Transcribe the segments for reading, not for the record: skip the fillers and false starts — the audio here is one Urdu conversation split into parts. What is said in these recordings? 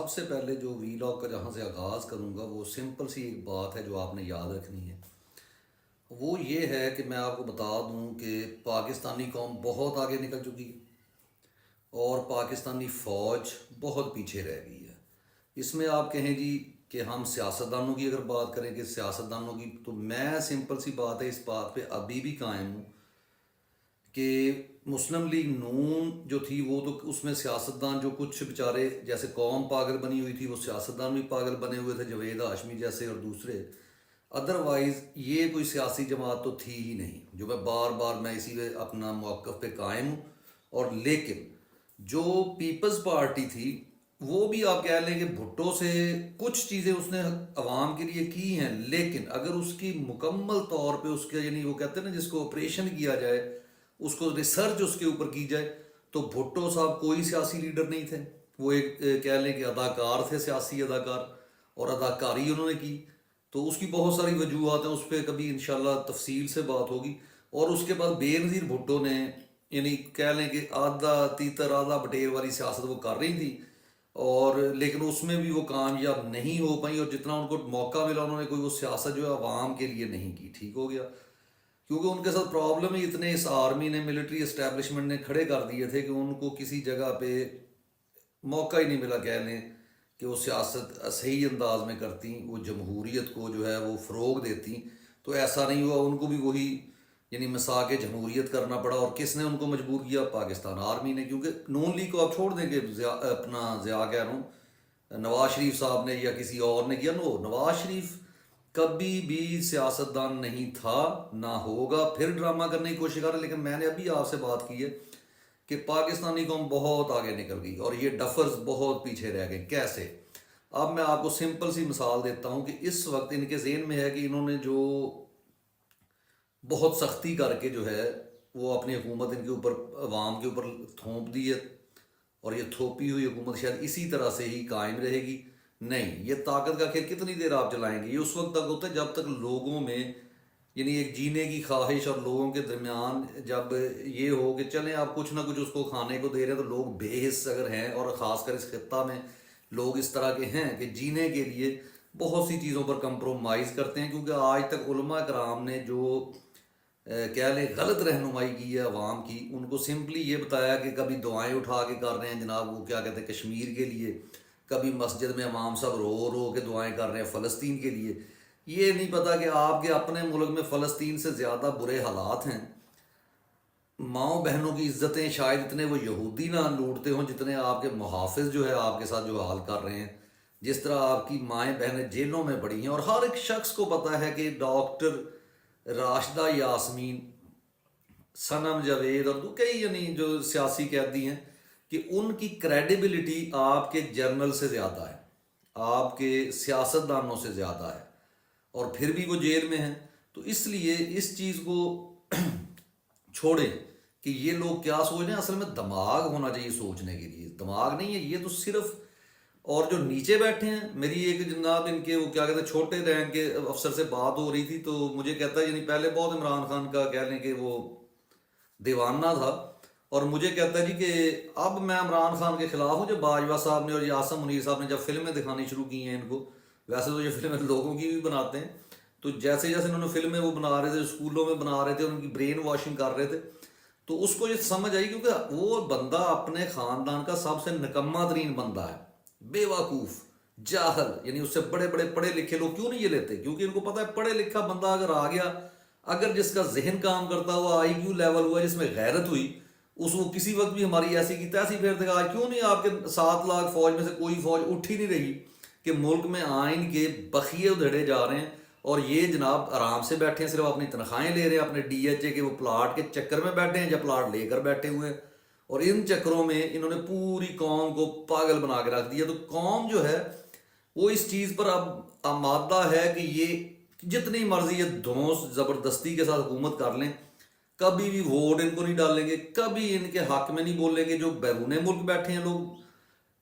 سب سے پہلے جو ویلاگ کا جہاں سے آغاز کروں گا وہ سمپل سی ایک بات ہے جو آپ نے یاد رکھنی ہے. وہ یہ ہے کہ میں آپ کو بتا دوں کہ پاکستانی قوم بہت آگے نکل چکی ہے اور پاکستانی فوج بہت پیچھے رہ گئی ہے. اس میں آپ کہیں جی کہ ہم سیاستدانوں کی اگر بات کریں کہ سیاستدانوں کی، تو میں سمپل سی بات ہے اس بات پہ ابھی بھی قائم ہوں کہ مسلم لیگ نون جو تھی وہ تو اس میں سیاستدان جو کچھ بیچارے جیسے قوم پاگل بنی ہوئی تھی، وہ سیاستدان بھی پاگل بنے ہوئے تھے، جوید ہاشمی جیسے اور دوسرے. ادروائز یہ کوئی سیاسی جماعت تو تھی ہی نہیں. جو میں بار بار میں اسی پہ اپنا موقف پہ قائم ہوں. اور لیکن جو پیپلز پارٹی تھی وہ بھی آپ کہہ لیں کہ بھٹو سے کچھ چیزیں اس نے عوام کے لیے کی ہیں، لیکن اگر اس کی مکمل طور پہ اس کے یعنی وہ کہتے ہیں نا جس کو آپریشن کیا جائے، اس کو ریسرچ اس کے اوپر کی جائے، تو بھٹو صاحب کوئی سیاسی لیڈر نہیں تھے. وہ ایک کہہ لیں کہ اداکار تھے، سیاسی اداکار، اور اداکاری انہوں نے کی. تو اس کی بہت ساری وجوہات ہیں، اس پہ کبھی انشاءاللہ تفصیل سے بات ہوگی. اور اس کے بعد بے نظیر بھٹو نے یعنی کہہ لیں کہ آدھا تیتر آدھا بٹیر والی سیاست وہ کر رہی تھی، اور لیکن اس میں بھی وہ کامیاب نہیں ہو پائیں، اور جتنا ان کو موقع ملا انہوں نے کوئی وہ سیاست جو ہے عوام کے لیے نہیں کی. ٹھیک ہو گیا، کیونکہ ان کے ساتھ پرابلم ہی اتنے اس آرمی نے ملٹری اسٹیبلشمنٹ نے کھڑے کر دیے تھے کہ ان کو کسی جگہ پہ موقع ہی نہیں ملا کہہ لیں کہ وہ سیاست صحیح انداز میں کرتی، وہ جمہوریت کو جو ہے وہ فروغ دیتی. تو ایسا نہیں ہوا، ان کو بھی وہی یعنی مساق جمہوریت کرنا پڑا. اور کس نے ان کو مجبور کیا؟ پاکستان آرمی نے. کیونکہ نون لیگ کو آپ چھوڑ دیں کہ اپنا ضیاء کہہ رہا ہوں نواز شریف صاحب نے یا کسی اور نے کیا. نو، نواز شریف کبھی بھی سیاستدان نہیں تھا، نہ ہوگا. پھر ڈرامہ کرنے کی کوشش کر رہے، لیکن میں نے ابھی آپ سے بات کی ہے کہ پاکستانی قوم بہت آگے نکل گئی اور یہ ڈفرز بہت پیچھے رہ گئے. کیسے؟ اب میں آپ کو سمپل سی مثال دیتا ہوں کہ اس وقت ان کے ذہن میں ہے کہ انہوں نے جو بہت سختی کر کے جو ہے وہ اپنی حکومت ان کے اوپر عوام کے اوپر تھوپ دی ہے، اور یہ تھوپی ہوئی حکومت شاید اسی طرح سے ہی قائم رہے گی. نہیں، یہ طاقت کا کھیل کتنی دیر آپ چلائیں گے؟ یہ اس وقت تک ہوتا ہے جب تک لوگوں میں یعنی ایک جینے کی خواہش اور لوگوں کے درمیان جب یہ ہو کہ چلیں آپ کچھ نہ کچھ اس کو کھانے کو دے رہے ہیں، تو لوگ بے حس اگر ہیں، اور خاص کر اس خطہ میں لوگ اس طرح کے ہیں کہ جینے کے لیے بہت سی چیزوں پر کمپرومائز کرتے ہیں. کیونکہ آج تک علماء کرام نے جو کہہ لیں غلط رہنمائی کی ہے عوام کی، ان کو سمپلی یہ بتایا کہ کبھی دعائیں اٹھا کے کر رہے ہیں جناب وہ کیا کہتے ہیں کشمیر کے لیے، کبھی مسجد میں امام صاحب رو رو کے دعائیں کر رہے ہیں فلسطین کے لیے. یہ نہیں پتا کہ آپ کے اپنے ملک میں فلسطین سے زیادہ برے حالات ہیں. ماؤں بہنوں کی عزتیں شاید اتنے وہ یہودی نہ لوٹتے ہوں جتنے آپ کے محافظ جو ہے آپ کے ساتھ جو حال کر رہے ہیں. جس طرح آپ کی مائیں بہنیں جیلوں میں پڑی ہیں، اور ہر ایک شخص کو پتہ ہے کہ ڈاکٹر راشدہ یاسمین، صنم جاوید اور کئی یعنی جو سیاسی قیدی ہیں کہ ان کی کریڈیبلٹی آپ کے جرنل سے زیادہ ہے، آپ کے سیاستدانوں سے زیادہ ہے، اور پھر بھی وہ جیل میں ہیں. تو اس لیے اس چیز کو چھوڑیں کہ یہ لوگ کیا سوچ رہے ہیں. اصل میں دماغ ہونا چاہیے سوچنے کے لیے، دماغ نہیں ہے یہ تو صرف. اور جو نیچے بیٹھے ہیں، میری ایک جناب ان کے وہ کیا کہتے ہیں چھوٹے رینک کے افسر سے بات ہو رہی تھی، تو مجھے کہتا ہے یعنی پہلے بہت عمران خان کا کہہ لیں کہ وہ دیوانہ تھا، اور مجھے کہتا ہے جی کہ اب میں عمران خان کے خلاف ہوں. جب باجوہ صاحب نے اور یاسم منیر صاحب نے جب فلمیں دکھانی شروع کی ہیں ان کو، ویسے تو یہ فلمیں لوگوں کی بھی بناتے ہیں، تو جیسے جیسے انہوں نے فلمیں وہ بنا رہے تھے، اسکولوں میں بنا رہے تھے، ان کی برین واشنگ کر رہے تھے، تو اس کو یہ سمجھ آئی کیونکہ وہ بندہ اپنے خاندان کا سب سے نکما ترین بندہ ہے، بے وقوف، جاہل. یعنی اس سے بڑے بڑے پڑھے لکھے لوگ کیوں نہیں یہ لیتے؟ کیونکہ ان کو پتہ ہے پڑھے لکھا بندہ اگر آ گیا، اگر جس کا ذہن کام کرتا ہوا، آئی کیو لیول ہوا، جس میں غیرت ہوئی، اس وہ کسی وقت بھی ہماری ایسی کی تیسی پھیر دے گا. آج کیوں نہیں آپ کے 7 لاکھ فوج میں سے کوئی فوج اٹھ ہی نہیں رہی کہ ملک میں آئین کے بخیے ادھڑے جا رہے ہیں، اور یہ جناب آرام سے بیٹھے ہیں، صرف اپنی تنخواہیں لے رہے ہیں، اپنے ڈی ایچ اے کے وہ پلاٹ کے چکر میں بیٹھے ہیں یا پلاٹ لے کر بیٹھے ہوئے ہیں، اور ان چکروں میں انہوں نے پوری قوم کو پاگل بنا کے رکھ دیا. تو قوم جو ہے وہ اس چیز پر اب آمادہ ہے کہ یہ جتنی مرضی یہ دھونس زبردستی کے ساتھ حکومت کر لیں، کبھی بھی ووٹ ان کو نہیں ڈالیں گے، کبھی ان کے حق میں نہیں بولیں گے. جو بیرون ملک بیٹھے ہیں لوگ،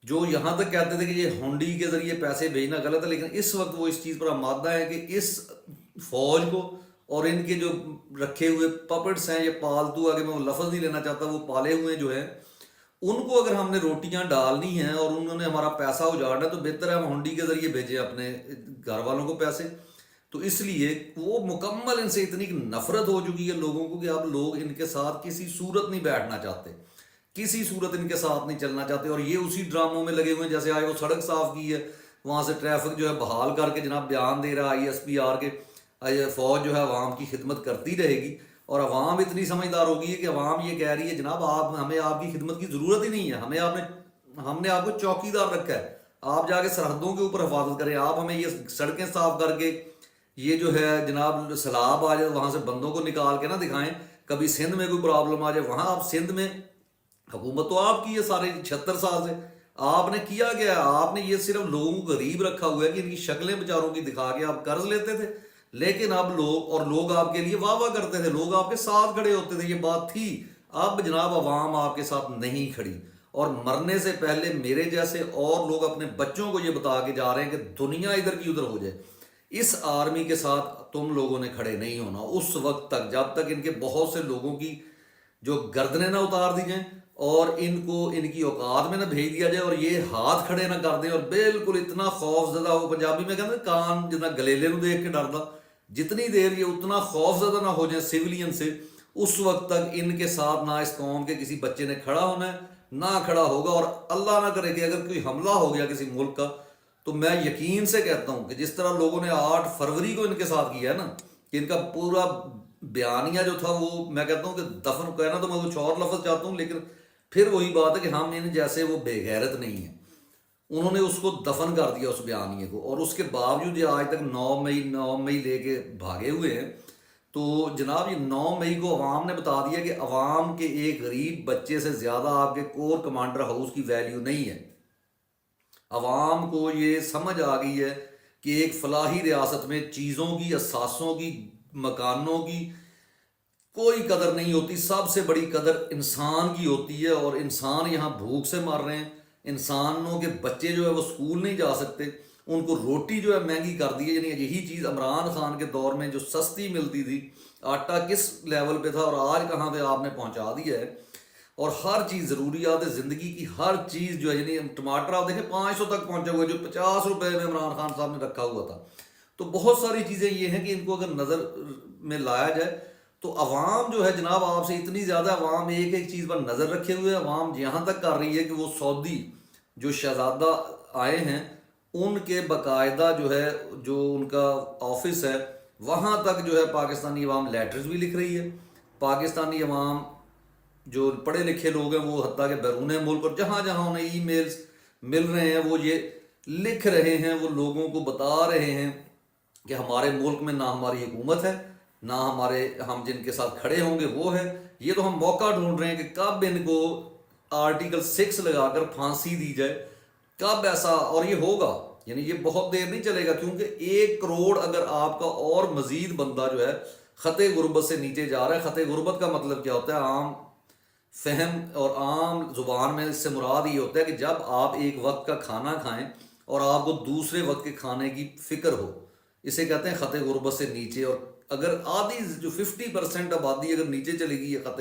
جو یہاں تک کہتے تھے کہ یہ ہونڈی کے ذریعے پیسے بھیجنا غلط ہے، لیکن اس وقت وہ اس چیز پر آمادہ ہے کہ اس فوج کو اور ان کے جو رکھے ہوئے پپٹس ہیں، یہ پالتو، آگے میں وہ لفظ نہیں لینا چاہتا، وہ پالے ہوئے جو ہیں ان کو اگر ہم نے روٹیاں ڈالنی ہیں اور انہوں نے ہمارا پیسہ اجاڑنا ہے تو بہتر ہے ہم ہنڈی کے ذریعے بھیجیں اپنے گھر والوں کو پیسے. تو اس لیے وہ مکمل ان سے اتنی نفرت ہو چکی ہے لوگوں کو کہ اب لوگ ان کے ساتھ کسی صورت نہیں بیٹھنا چاہتے, کسی صورت ان کے ساتھ نہیں چلنا چاہتے. اور یہ اسی ڈراموں میں لگے ہوئے ہیں, جیسے آئے وہ سڑک صاف کی ہے, وہاں سے ٹریفک جو ہے بحال کر کے جناب بیان دے رہا ہے ISPR کے, فوج جو ہے عوام کی خدمت کرتی رہے گی. اور عوام اتنی سمجھدار ہو گئی ہے کہ عوام یہ کہہ رہی ہے جناب آپ ہمیں آپ کی خدمت کی ضرورت ہی نہیں ہے, ہم نے آپ کو چوکیدار رکھا ہے, آپ جا کے سرحدوں کے اوپر حفاظت کریں, آپ ہمیں یہ سڑکیں صاف کر کے یہ جو ہے جناب سیلاب آ جائے وہاں سے بندوں کو نکال کے نہ دکھائیں. کبھی سندھ میں کوئی پرابلم آ جائے, وہاں آپ سندھ میں حکومت تو آپ کی ہے سارے 76 سال سے, آپ نے کیا کیا ہے؟ آپ نے یہ صرف لوگوں کو غریب رکھا ہوا ہے کہ ان کی شکلیں بیچاروں کی دکھا کے آپ قرض لیتے تھے, لیکن اب لوگ آپ کے لیے واہ واہ کرتے تھے, لوگ آپ کے ساتھ کھڑے ہوتے تھے, یہ بات تھی. اب جناب عوام آپ کے ساتھ نہیں کھڑی, اور مرنے سے پہلے میرے جیسے اور لوگ اپنے بچوں کو یہ بتا کے جا رہے ہیں کہ دنیا ادھر کی ادھر ہو جائے, اس آرمی کے ساتھ تم لوگوں نے کھڑے نہیں ہونا اس وقت تک جب تک ان کے بہت سے لوگوں کی جو گردنیں نہ اتار دی جائیں اور ان کو ان کی اوقات میں نہ بھیج دیا جائے, اور یہ ہاتھ کھڑے نہ کر دیں, اور بالکل اتنا خوف زدہ, وہ پنجابی میں کہتے ہیں کان جتنا گلیلے نو دیکھ کے ڈردا, جتنی دیر یہ اتنا خوف زدہ نہ ہو جائیں سویلین سے, اس وقت تک ان کے ساتھ نہ اس قوم کے کسی بچے نے کھڑا ہونا ہے نہ کھڑا ہوگا. اور اللہ نہ کرے کہ اگر کوئی حملہ ہو گیا کسی ملک کا, تو میں یقین سے کہتا ہوں کہ جس طرح لوگوں نے 8 فروری کو ان کے ساتھ کیا ہے نا, کہ ان کا پورا بیانیہ جو تھا وہ میں کہتا ہوں کہ دفن کہنا تو میں کچھ اور لفظ چاہتا ہوں, لیکن پھر وہی بات ہے کہ ہم ان جیسے وہ بے غیرت نہیں ہیں, انہوں نے اس کو دفن کر دیا اس بیانیے کو, اور اس کے باوجود یہ آج تک 9 مئی لے کے بھاگے ہوئے ہیں. تو جناب یہ 9 مئی کو عوام نے بتا دیا کہ عوام کے ایک غریب بچے سے زیادہ آپ کے کور کمانڈر ہاؤس کی ویلیو نہیں ہے. عوام کو یہ سمجھ آ گئی ہے کہ ایک فلاحی ریاست میں چیزوں کی, اثاثوں کی, مکانوں کی کوئی قدر نہیں ہوتی, سب سے بڑی قدر انسان کی ہوتی ہے. اور انسان یہاں بھوک سے مر رہے ہیں, انسانوں کے بچے جو ہے وہ اسکول نہیں جا سکتے, ان کو روٹی جو ہے مہنگی کر دی ہے. یعنی یہی چیز عمران خان کے دور میں جو سستی ملتی تھی, آٹا کس لیول پہ تھا اور آج کہاں پہ آپ نے پہنچا دیا ہے. اور ہر چیز ضروریات زندگی کی ہر چیز جو ہے, یعنی ٹماٹر آپ دیکھیں 500 تک پہنچا ہوا ہے, جو 50 روپے میں عمران خان صاحب نے رکھا ہوا تھا. تو بہت ساری چیزیں یہ ہیں کہ ان کو اگر نظر میں لایا جائے تو عوام جو ہے جناب آپ سے اتنی زیادہ عوام ایک ایک چیز پر نظر رکھے ہوئے, عوام یہاں تک کر رہی ہے کہ وہ سعودی جو شہزادہ آئے ہیں ان کے باقاعدہ جو ہے جو ان کا آفس ہے وہاں تک جو ہے پاکستانی عوام لیٹرز بھی لکھ رہی ہے. پاکستانی عوام جو پڑھے لکھے لوگ ہیں وہ حتیٰ کہ بیرون ملک اور جہاں جہاں انہیں ای میلز مل رہے ہیں وہ یہ لکھ رہے ہیں, وہ لوگوں کو بتا رہے ہیں کہ ہمارے ملک میں نہ ہماری حکومت ہے, نہ ہم جن کے ساتھ کھڑے ہوں گے وہ ہے. یہ تو ہم موقع ڈھونڈ رہے ہیں کہ کب ان کو آرٹیکل 6 لگا کر پھانسی دی جائے, کب ایسا, اور یہ ہوگا. یعنی یہ بہت دیر نہیں چلے گا, کیونکہ 1 کروڑ اگر آپ کا اور مزید بندہ جو ہے خط غربت سے نیچے جا رہا ہے. خط غربت کا مطلب کیا ہوتا ہے عام فہم اور عام زبان میں, اس سے مراد یہ ہوتا ہے کہ جب آپ ایک وقت کا کھانا کھائیں اور آپ کو دوسرے وقت کے کھانے کی فکر ہو, اسے کہتے ہیں خط غربت سے نیچے. اور اگر آدھی جو 50% آبادی اگر نیچے چلے گی یہ خط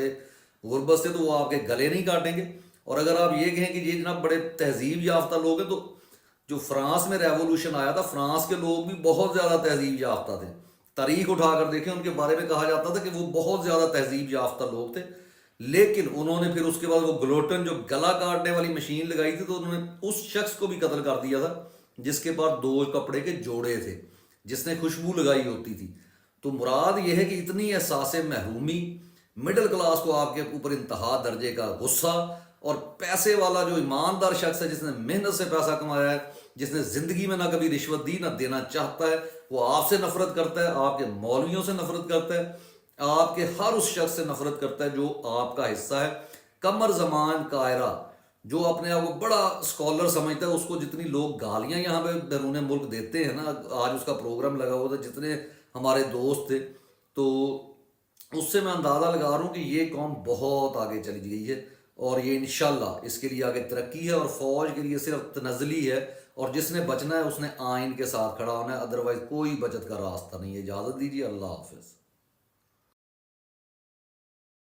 غربت سے, تو وہ آپ کے گلے نہیں کاٹیں گے. اور اگر آپ یہ کہیں کہ یہ جناب بڑے تہذیب یافتہ لوگ ہیں, تو جو فرانس میں ریولوشن آیا تھا فرانس کے لوگ بھی بہت زیادہ تہذیب یافتہ تھے. تاریخ اٹھا کر دیکھیں, ان کے بارے میں کہا جاتا تھا کہ وہ بہت زیادہ تہذیب یافتہ لوگ تھے. لیکن انہوں نے پھر اس کے بعد وہ گلوٹن جو گلا کاٹنے والی مشین لگائی تھی, تو انہوں نے اس شخص کو بھی قتل کر دیا تھا جس کے پاس 2 کپڑے کے جوڑے تھے, جس نے خوشبو لگائی ہوتی تھی. تو مراد یہ ہے کہ اتنی احساس محرومی, مڈل کلاس کو آپ کے اوپر انتہا درجے کا غصہ, اور پیسے والا جو ایماندار شخص ہے جس نے محنت سے پیسہ کمایا ہے, جس نے زندگی میں نہ کبھی رشوت دی نہ دینا چاہتا ہے, وہ آپ سے نفرت کرتا ہے, آپ کے مولویوں سے نفرت کرتا ہے, آپ کے ہر اس شخص سے نفرت کرتا ہے جو آپ کا حصہ ہے. قمر زمان قاہرہ جو اپنے آپ کو بڑا اسکالر سمجھتا ہے, اس کو جتنی لوگ گالیاں یہاں پہ بیرون ملک دیتے ہیں نا, آج اس کا پروگرام لگا ہوا تھا, جتنے ہمارے دوست تھے, تو اس سے میں اندازہ لگا رہا ہوں کہ یہ قوم بہت آگے چلی گئی ہے, اور یہ انشاءاللہ اس کے لیے آگے ترقی ہے. اور فوج کے لیے صرف تنزلی ہے, اور جس نے بچنا ہے اس نے آئین کے ساتھ کھڑا ہونا ہے, ادروائز کوئی بچت کا راستہ نہیں ہے. اجازت دیجیے, اللہ حافظ.